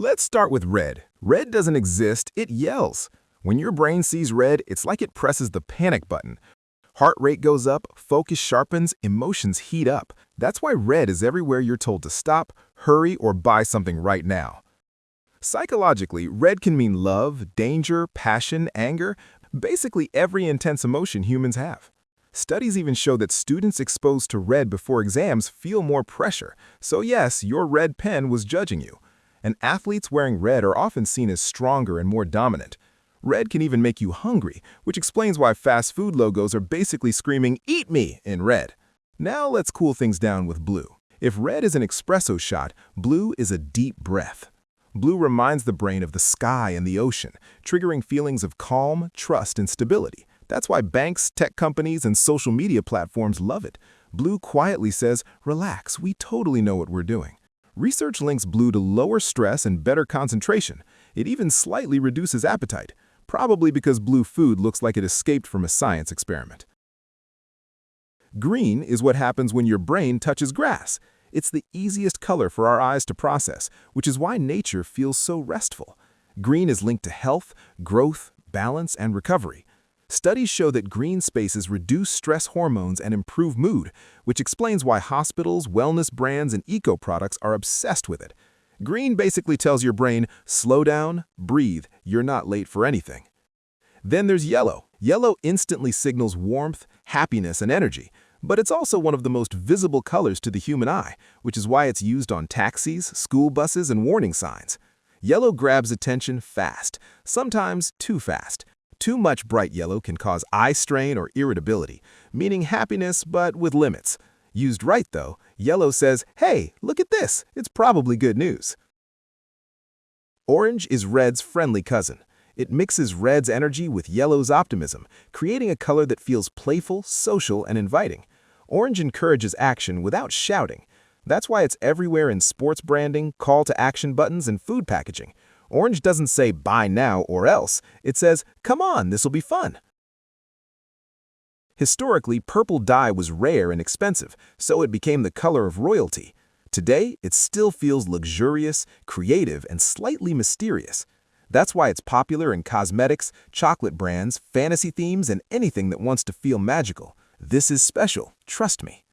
Let's start with red. Red doesn't exist, it yells. When your brain sees red, it's like it presses the panic button. Heart rate goes up, focus sharpens, emotions heat up. That's why red is everywhere you're told to stop, hurry, or buy something right now. Psychologically, red can mean love, danger, passion, anger, basically every intense emotion humans have. Studies even show that students exposed to red before exams feel more pressure, so yes, your red pen was judging you. And athletes wearing red are often seen as stronger and more dominant. Red can even make you hungry, which explains why fast food logos are basically screaming, "Eat me!" in red. Now let's cool things down with blue. If red is an espresso shot, blue is a deep breath. Blue reminds the brain of the sky and the ocean, triggering feelings of calm, trust, and stability. That's why banks, tech companies, and social media platforms love it. Blue quietly says, "Relax, we totally know what we're doing." Research links blue to lower stress and better concentration. It even slightly reduces appetite, probably because blue food looks like it escaped from a science experiment. Green is what happens when your brain touches grass. It's the easiest color for our eyes to process, which is why nature feels so restful. Green is linked to health, growth, balance, and recovery. Studies show that green spaces reduce stress hormones and improve mood, which explains why hospitals, wellness brands, and eco-products are obsessed with it. Green basically tells your brain, slow down, breathe, you're not late for anything. Then there's yellow. Yellow instantly signals warmth, happiness, and energy, but it's also one of the most visible colors to the human eye, which is why it's used on taxis, school buses, and warning signs. Yellow grabs attention fast, sometimes too fast. Too much bright yellow can cause eye strain or irritability, meaning happiness but with limits. Used right, though, yellow says, "Hey, look at this, it's probably good news." Orange is red's friendly cousin. It mixes red's energy with yellow's optimism, creating a color that feels playful, social, and inviting. Orange encourages action without shouting. That's why it's everywhere in sports branding, call-to-action buttons, and food packaging. Orange doesn't say buy now or else, it says, come on, this'll be fun. Historically, purple dye was rare and expensive, so it became the color of royalty. Today, it still feels luxurious, creative, and slightly mysterious. That's why it's popular in cosmetics, chocolate brands, fantasy themes, and anything that wants to feel magical. This is special, trust me.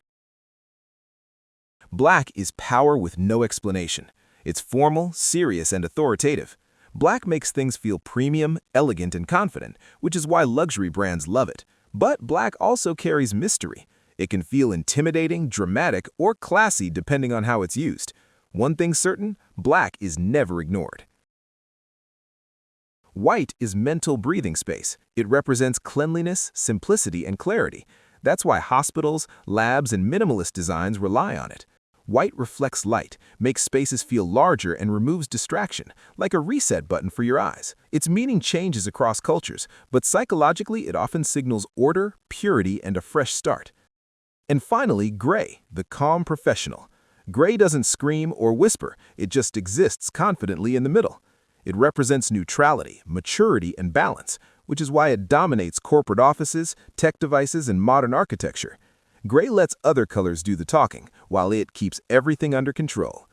Black is power with no explanation. It's formal, serious, and authoritative. Black makes things feel premium, elegant, and confident, which is why luxury brands love it. But black also carries mystery. It can feel intimidating, dramatic, or classy depending on how it's used. One thing's certain, black is never ignored. White is mental breathing space. It represents cleanliness, simplicity, and clarity. That's why hospitals, labs, and minimalist designs rely on it. White reflects light, makes spaces feel larger, and removes distraction, like a reset button for your eyes. Its meaning changes across cultures, but psychologically it often signals order, purity, and a fresh start. And finally, gray, the calm professional. Gray doesn't scream or whisper, it just exists confidently in the middle. It represents neutrality, maturity, and balance, which is why it dominates corporate offices, tech devices, and modern architecture. Gray lets other colors do the talking, while it keeps everything under control.